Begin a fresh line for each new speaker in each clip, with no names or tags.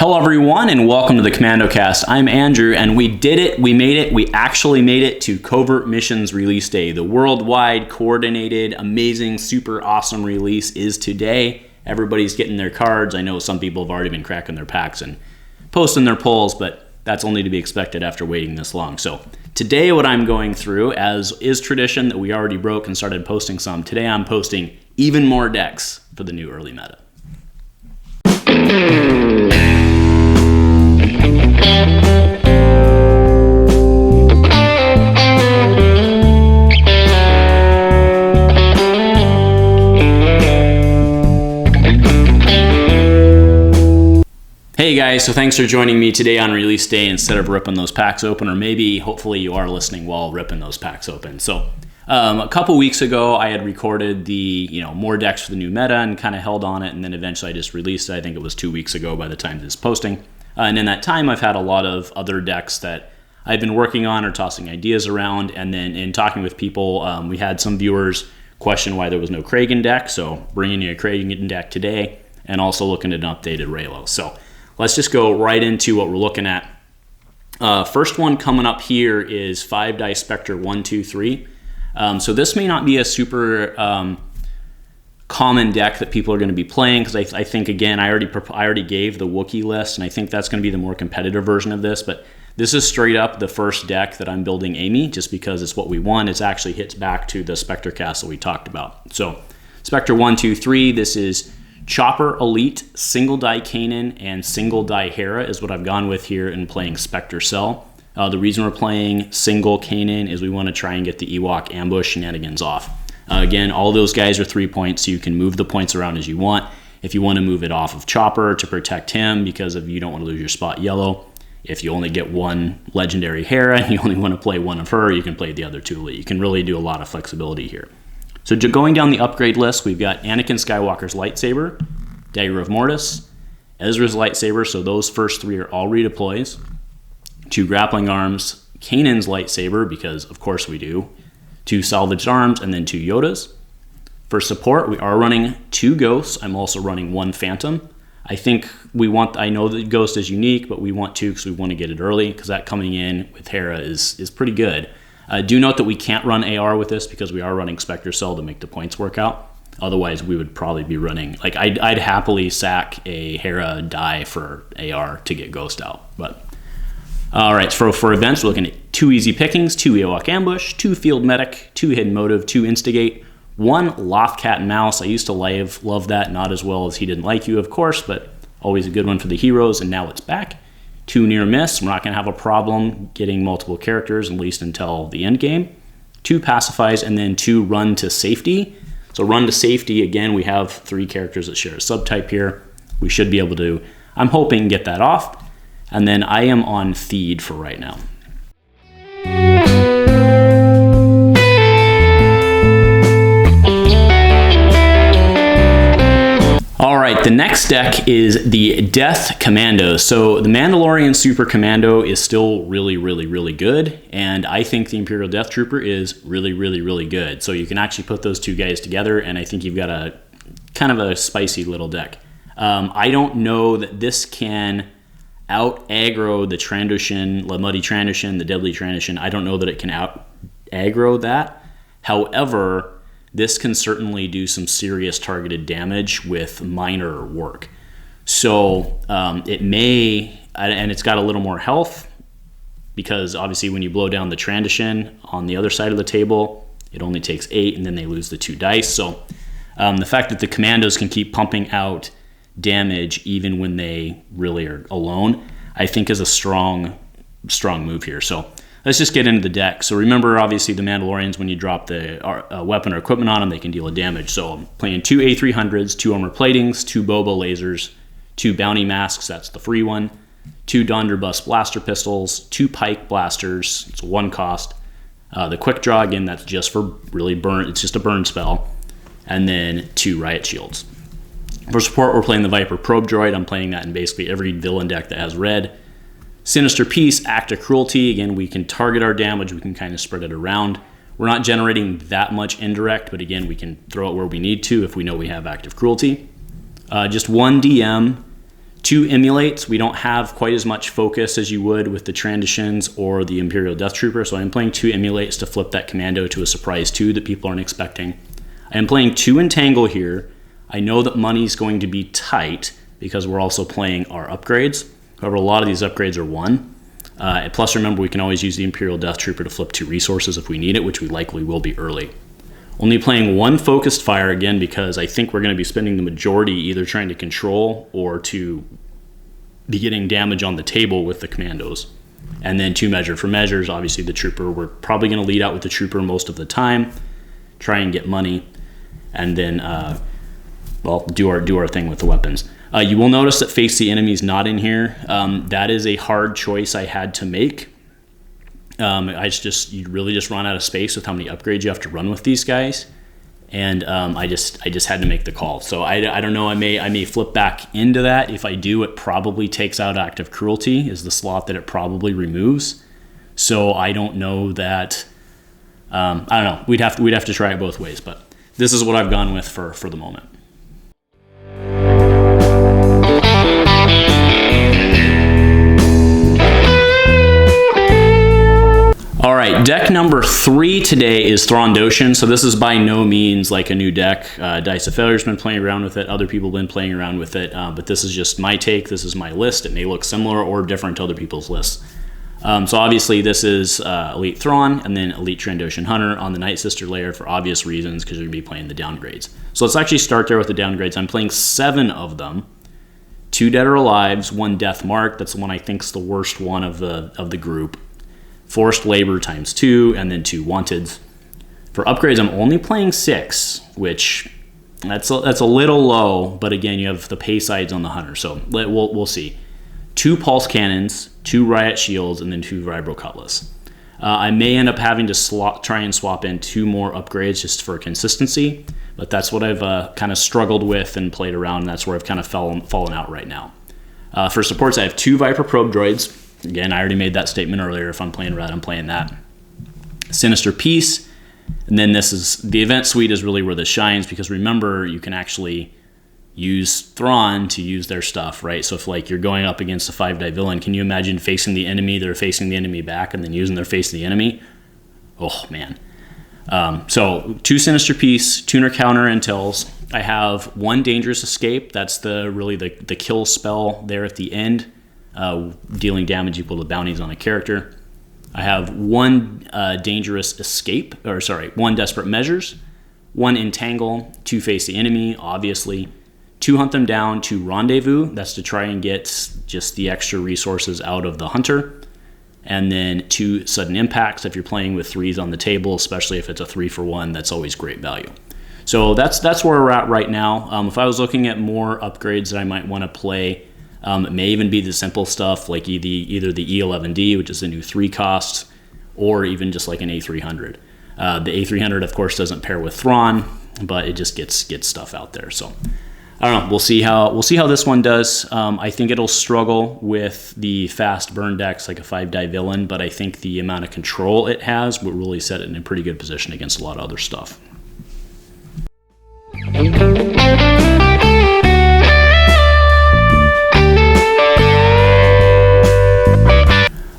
Hello everyone and welcome to the Commando cast. I'm Andrew and we did it, we made it, we actually made it to Covert Missions release day. The worldwide coordinated, amazing, super awesome release is today. Everybody's getting their cards. I know some people have already been cracking their packs and posting their polls, but that's only to be expected after waiting this long. So today what I'm going through, as is tradition that we already broke and started posting some, today I'm posting even more decks for the new early meta. Hey guys, so thanks for joining me today on release day instead of ripping those packs open, or maybe hopefully you are listening while ripping those packs open. So a couple weeks ago I had recorded the more decks for the new meta and kind of held on it, and then eventually I just released it. I think it was 2 weeks ago by the time this is posting. And in that time I've had a lot of other decks that I've been working on or tossing ideas around, and then in talking with people, we had some viewers question why there was no Cragen deck, so bringing you a Cragen deck today, and also looking at an updated Reylo. So let's just go right into what we're looking at. First one coming up here is 5-die Specter 1, 2, 3. So this may not be a super common deck that people are going to be playing, because I think, again, I already gave the Wookiee list, and I think that's going to be the more competitive version of this. But this is straight up the first deck that I'm building Amy, just because it's what we want. It actually hits back to the Specter castle we talked about. So Specter 1, 2, 3. This is Chopper Elite, single die Kanan, and single die Hera is what I've gone with here in playing Specter Cell. The reason we're playing single Kanan is we want to try and get the Ewok ambush shenanigans off. Again, all those guys are 3 points, so you can move the points around as you want. If you want to move it off of Chopper to protect him, because if you don't want to lose your spot yellow, if you only get one legendary Hera and you only want to play one of her, you can play the other two. You can really do a lot of flexibility here. So going down the upgrade list, we've got Anakin Skywalker's lightsaber, Dagger of Mortis, Ezra's lightsaber, so those first three are all redeploys. 2 grappling arms, Kanan's lightsaber, because of course we do, 2 salvaged arms, and then 2 Yodas. For support, we are running 2 Ghosts. I'm also running 1 Phantom. I know that Ghost is unique, but we want 2 because we want to get it early, because that coming in with Hera is pretty good. Do note that we can't run AR with this because we are running Specter Cell to make the points work out. Otherwise, we would probably be running, like, I'd happily sack a Hera die for AR to get Ghost out. But all right, so for events, we're looking at 2 easy pickings, 2 Ewok ambush, 2 field medic, 2 hidden motive, 2 instigate, 1 loft cat and mouse. I used to love that, not as well as He Didn't Like You, of course, but always a good one for the heroes, and now it's back. 2 near miss. We're not going to have a problem getting multiple characters, at least until the end game. 2 pacifies, and then 2 run to safety. So run to safety, again, we have 3 characters that share a subtype here. We should be able to, I'm hoping, get that off. And then I am on feed for right now. All right, the next deck is the Death Commando. So the Mandalorian Super Commando is still really, really, really good, and I think the Imperial Death Trooper is really, really, really good. So you can actually put those 2 guys together, and I think you've got a kind of a spicy little deck. I don't know that this can out-aggro the Trandoshan, the Muddy Trandoshan, the Deadly Trandoshan. I don't know that it can out-aggro that. However, this can certainly do some serious targeted damage with minor work. So it may, and it's got a little more health, because obviously when you blow down the Trandoshan on the other side of the table, it only takes 8, and then they lose the 2 dice. So the fact that the commandos can keep pumping out damage even when they really are alone, I think is a strong move here. So let's just get into the deck. So remember, obviously, the Mandalorians, when you drop the weapon or equipment on them, they can deal a damage. So I'm playing 2 A300s, 2 armor platings, 2 Boba lasers, 2 bounty masks, that's the free one, 2 Donderbus blaster pistols, 2 pike blasters, it's 1 cost. The quick draw, again, that's just for really burn, it's just a burn spell. And then 2 riot shields. For support, we're playing the Viper probe droid. I'm playing that in basically every villain deck that has red. Sinister Peace, Act of Cruelty. Again, we can target our damage. We can kind of spread it around. We're not generating that much indirect, but again, we can throw it where we need to if we know we have active cruelty. Just 1 DM, 2 emulates. We don't have quite as much focus as you would with the Transitions or the Imperial Death Trooper, so I'm playing 2 emulates to flip that Commando to a surprise 2 that people aren't expecting. I am playing 2 Entangle here. I know that money's going to be tight because we're also playing our upgrades. However, a lot of these upgrades are 1. Plus, remember, we can always use the Imperial Death Trooper to flip 2 resources if we need it, which we likely will be early. Only playing 1 focused fire again because I think we're going to be spending the majority either trying to control or to be getting damage on the table with the Commandos. And then 2 measure for measures. Obviously, the Trooper, we're probably going to lead out with the Trooper most of the time, try and get money, and then, do our thing with the weapons. You will notice that Face the Enemy is not in here. That is a hard choice I had to make. You really just run out of space with how many upgrades you have to run with these guys, and I just had to make the call. So I don't know. I may flip back into that. If I do, it probably takes out Active Cruelty is the slot that it probably removes. So I don't know that. I don't know. We'd have to try it both ways, but this is what I've gone with for the moment. All right, deck number 3 today is Thrawn. So this is by no means like a new deck. Dice of Failure's been playing around with it. Other people have been playing around with it. But this is just my take. This is my list. It may look similar or different to other people's lists. So obviously this is Elite Thrawn and then Elite Trandoshan Hunter on the Night Sister layer for obvious reasons because you're going to be playing the downgrades. So let's actually start there with the downgrades. I'm playing 7 of them. 2 Dead or Alives, 1 Death Mark. That's the one I think is the worst one of the group. Forced Labor times 2, and then 2 Wanteds. For upgrades, I'm only playing 6, which that's a little low, but again, you have the pay sides on the Hunter, so we'll see. 2 Pulse Cannons, 2 Riot Shields, and then 2 Vibro Cutlass. I may end up having to try and swap in 2 more upgrades just for consistency, but that's what I've kind of struggled with and played around, and that's where I've kind of fallen out right now. For supports, I have 2 Viper Probe Droids. Again, I already made that statement earlier. If I'm playing red, I'm playing that. Sinister Peace. And then the event suite is really where this shines because remember, you can actually use Thrawn to use their stuff, right? So if like you're going up against a 5-die villain, can you imagine facing the enemy, they're facing the enemy back, and then using their face the enemy? Oh, man. So 2 Sinister Peace, Tuner Counter Intels. I have 1 Dangerous Escape. That's the kill spell there at the end. Dealing damage equal to bounties on a character. I have 1 Dangerous Escape, 1 Desperate Measures, 1 Entangle, 2 Face the Enemy, obviously, 2 Hunt Them Down, 2 Rendezvous, that's to try and get just the extra resources out of the Hunter, and then 2 Sudden Impacts if you're playing with 3s on the table, especially if it's a 3-for-1, that's always great value. So that's where we're at right now. If I was looking at more upgrades that I might want to play, it may even be the simple stuff like either the E11D, which is a new 3 cost, or even just like an A300. The A300, of course, doesn't pair with Thrawn, but it just gets stuff out there. So I don't know. We'll see how this one does. I think it'll struggle with the fast burn decks like a 5-die villain, but I think the amount of control it has will really set it in a pretty good position against a lot of other stuff.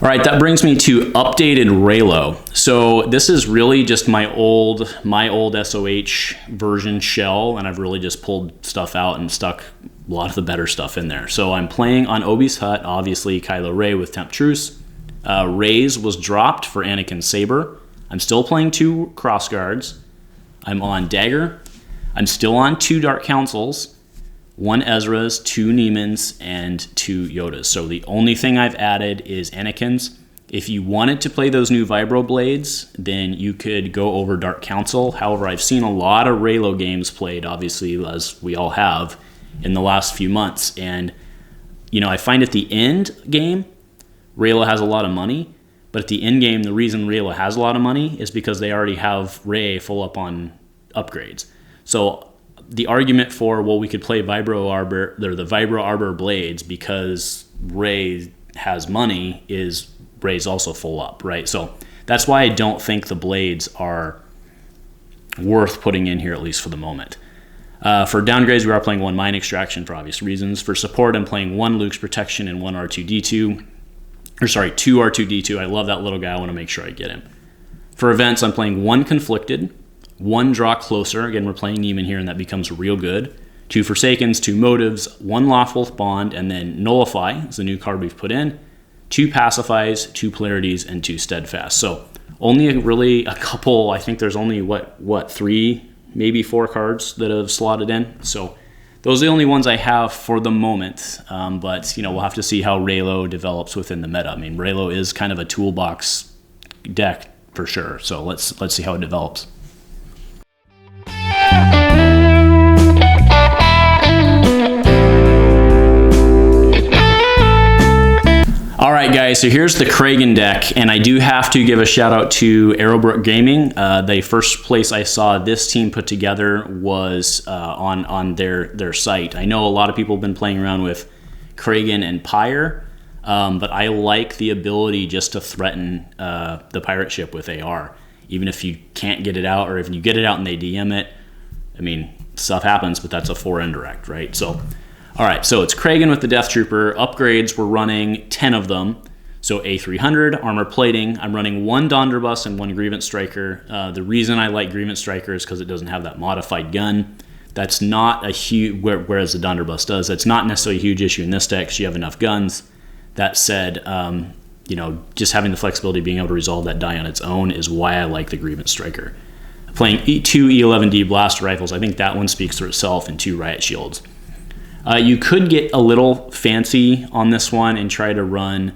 All right, that brings me to updated Reylo. So this is really just my old SOH version shell, and I've really just pulled stuff out and stuck a lot of the better stuff in there. So I'm playing on Obi's Hut, obviously Kylo Rey with Temp Truce. Rey's was dropped for Anakin Saber. I'm still playing 2 Cross Guards. I'm on Dagger. I'm still on 2 Dark Councils. 1 Ezra's, 2 Neimans, and 2 Yodas. So the only thing I've added is Anakin's. If you wanted to play those new Vibro Blades, then you could go over Dark Council. However, I've seen a lot of Reylo games played, obviously, as we all have, in the last few months. And, I find at the end game, Reylo has a lot of money. But at the end game, the reason Reylo has a lot of money is because they already have Rey full up on upgrades. So the argument for, we could play the Vibro Arbor Blades because Rey has money is Rey's also full up, right? So that's why I don't think the Blades are worth putting in here, at least for the moment. For downgrades, we are playing 1 Mine Extraction for obvious reasons. For support, I'm playing 1 Luke's Protection and 1 R2-D2. Or sorry, 2 R2-D2. I love that little guy. I want to make sure I get him. For events, I'm playing 1 Conflicted, 1 Draw Closer. Again, we're playing Neiman here, and that becomes real good. 2 Forsakens, 2 Motives, 1 Lawful Bond, and then Nullify is the new card we've put in. 2 Pacifies, 2 Polarities, and 2 Steadfast. So only really a couple. I think there's only, 3, maybe 4 cards that have slotted in. So those are the only ones I have for the moment. But, we'll have to see how Reylo develops within the meta. I mean, Reylo is kind of a toolbox deck for sure. So let's see how it develops. All right, guys, so here's the Cragen deck, and I do have to give a shout out to Arrowbrook Gaming. The first place I saw this team put together was on their site. I know a lot of people have been playing around with Cragen and Pyre, but I like the ability just to threaten the pirate ship with AR. Even if you can't get it out, or if you get it out and they DM it, I mean, stuff happens, but that's a 4 indirect, right? So. All right, so it's Cragen with the Death Trooper. Upgrades, we're running 10 of them. So A300, armor plating. I'm running 1 Donderbus and 1 Grievance Striker. The reason I like Grievance Striker is because it doesn't have that modified gun. That's not a huge, whereas the Donderbus does. That's not necessarily a huge issue in this deck because you have enough guns. That said, just having the flexibility of being able to resolve that die on its own is why I like the Grievance Striker. Playing 2 E11D blaster rifles, I think that one speaks for itself, and 2 Riot Shields. You could get a little fancy on this one and try to run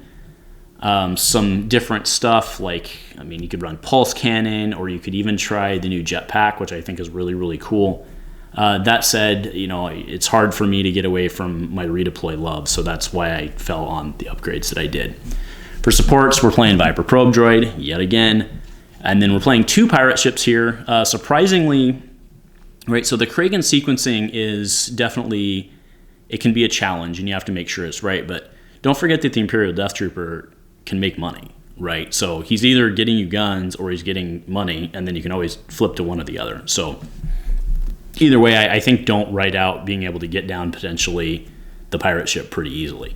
some different stuff. You could run Pulse Cannon, or you could even try the new Jetpack, which I think is really, really cool. That said, it's hard for me to get away from my redeploy love, so that's why I fell on the upgrades that I did. For supports, we're playing Viper Probe Droid, yet again. And then we're playing 2 pirate ships here. Surprisingly, right, so the Cragen sequencing is definitely... It can be a challenge, and you have to make sure it's right. But don't forget that the Imperial Death Trooper can make money, right? So he's either getting you guns or he's getting money, and then you can always flip to one or the other. So either way, I think don't write out being able to get down potentially the pirate ship pretty easily.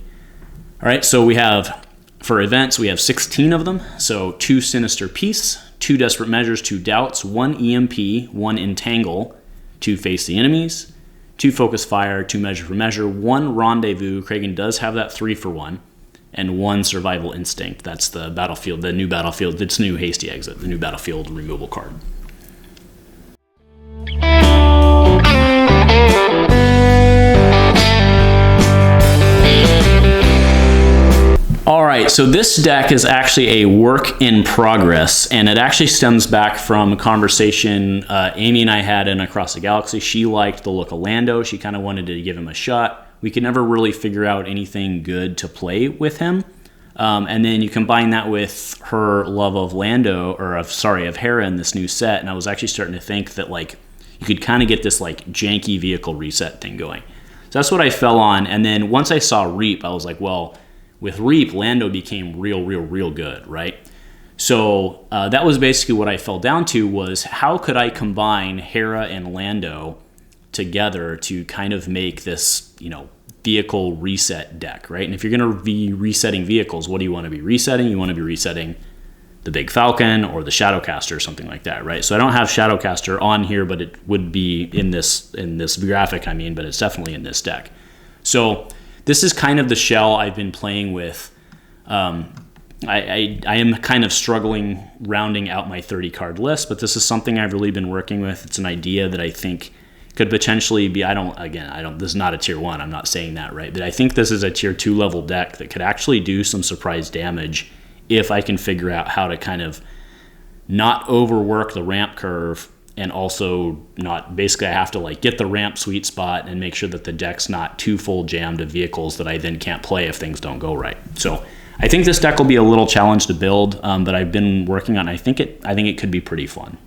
All right, so we have, for events, we have 16 of them. So 2 Sinister Peace, 2 Desperate Measures, 2 Doubts, 1 EMP, 1 Entangle, 2 Face the Enemies, 2 Focus Fire, 2 Measure for Measure, 1 Rendezvous. Cragen does have that 3 for 1, and 1 Survival Instinct. That's the battlefield, the new battlefield, its new Hasty Exit, the new battlefield removal card. All right, so this deck is actually a work in progress, and it actually stems back from a conversation Amy and I had in Across the Galaxy. She liked the look of Lando. She kind of wanted to give him a shot. We could never really figure out anything good to play with him. And then you combine that with her love of of Hera in this new set, and I was actually starting to think that you could kind of get this janky vehicle reset thing going. So that's what I fell on, and then once I saw Reap, I was like, well, with Reap, Lando became real good, right? So that was basically what I fell down to, was how could I combine Hera and Lando together to kind of make this, vehicle reset deck, right? And if you're going to be resetting vehicles, what do you want to be resetting? You want to be resetting the Big Falcon or the Shadowcaster or something like that, right? So I don't have Shadowcaster on here, but it would be in this graphic, but it's definitely in this deck. So this is kind of the shell I've been playing with. I am kind of struggling rounding out my 30 card list, but this is something I've really been working with. It's an idea that I think could potentially be, this is not a tier 1, I'm not saying that, right? But I think this is a tier 2 level deck that could actually do some surprise damage if I can figure out how to kind of not overwork the ramp curve, and also not, basically I have to get the ramp sweet spot and make sure that the deck's not too full jammed of vehicles that I then can't play if things don't go right. So I think this deck will be a little challenge to build, but I've been working on it. I think it could be pretty fun.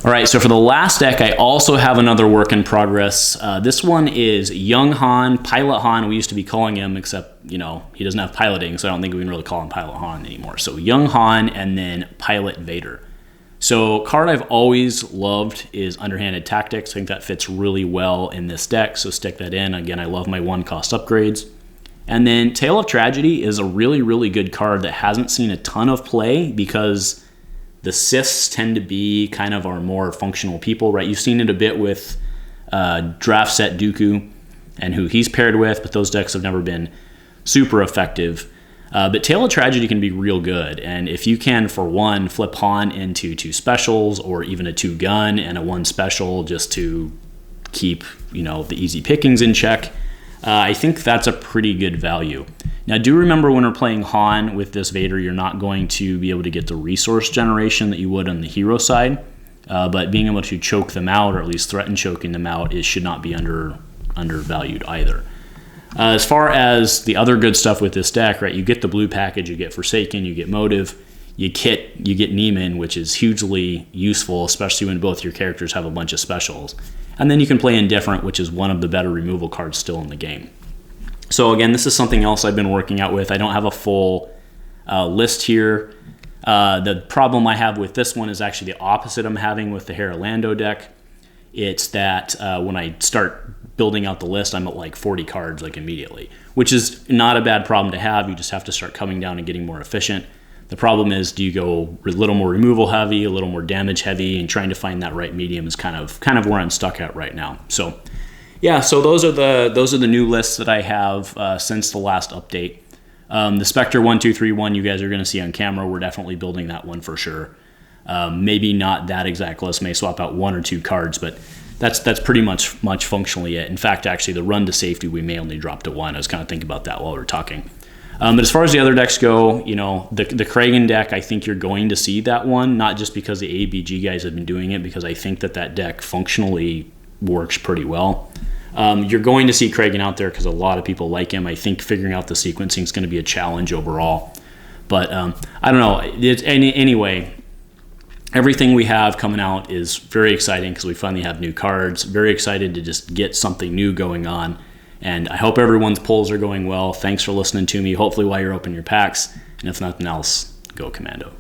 All right, so for the last deck, I also have another work in progress. This one is Young Han, Pilot Han. We used to be calling him, except, he doesn't have piloting, so I don't think we can really call him Pilot Han anymore. So Young Han and then Pilot Vader. So card I've always loved is Underhanded Tactics. I think that fits really well in this deck, so stick that in. Again, I love my 1-cost upgrades. And then Tale of Tragedy is a really, really good card that hasn't seen a ton of play because the Siths tend to be kind of our more functional people, right? You've seen it a bit with Draft Set Dooku and who he's paired with, but those decks have never been super effective. But Tale of Tragedy can be real good, and if you can, for one, flip Han into 2 specials or even a 2-gun and a 1 special just to keep, the easy pickings in check, I think that's a pretty good value. Now, do remember when we're playing Han with this Vader, you're not going to be able to get the resource generation that you would on the hero side, but being able to choke them out, or at least threaten choking them out, should not be undervalued either. As far as the other good stuff with this deck, right, you get the blue package, you get Forsaken, you get Motive, you get Neiman, which is hugely useful, especially when both your characters have a bunch of specials. And then you can play Indifferent, which is one of the better removal cards still in the game. So again, this is something else I've been working out with. I don't have a full list here. The problem I have with this one is actually the opposite I'm having with the Hera and Lando deck. It's that when I start building out the list, I'm at like 40 cards like immediately, which is not a bad problem to have. You just have to start coming down and getting more efficient. The problem is, do you go a little more removal heavy, a little more damage heavy, and trying to find that right medium is kind of where I'm stuck at right now. So yeah, so those are the new lists that I have since the last update. The Specter 1231 you guys are going to see on camera. We're definitely building that one for sure. Maybe not that exact list, may swap out 1 or 2 cards, but that's pretty much functionally it. In fact, actually, the run to safety we may only drop to 1. I was kind of thinking about that while we were talking. But as far as the other decks go, the Cragen deck, I think you're going to see that one, not just because the ABG guys have been doing it, because I think that deck functionally works pretty well. You're going to see Cragen out there because a lot of people like him. I think figuring out the sequencing is going to be a challenge overall. But I don't know. Anyway, everything we have coming out is very exciting because we finally have new cards. Very excited to just get something new going on. And I hope everyone's polls are going well. Thanks for listening to me. Hopefully while you're opening your packs. And if nothing else, go Commando.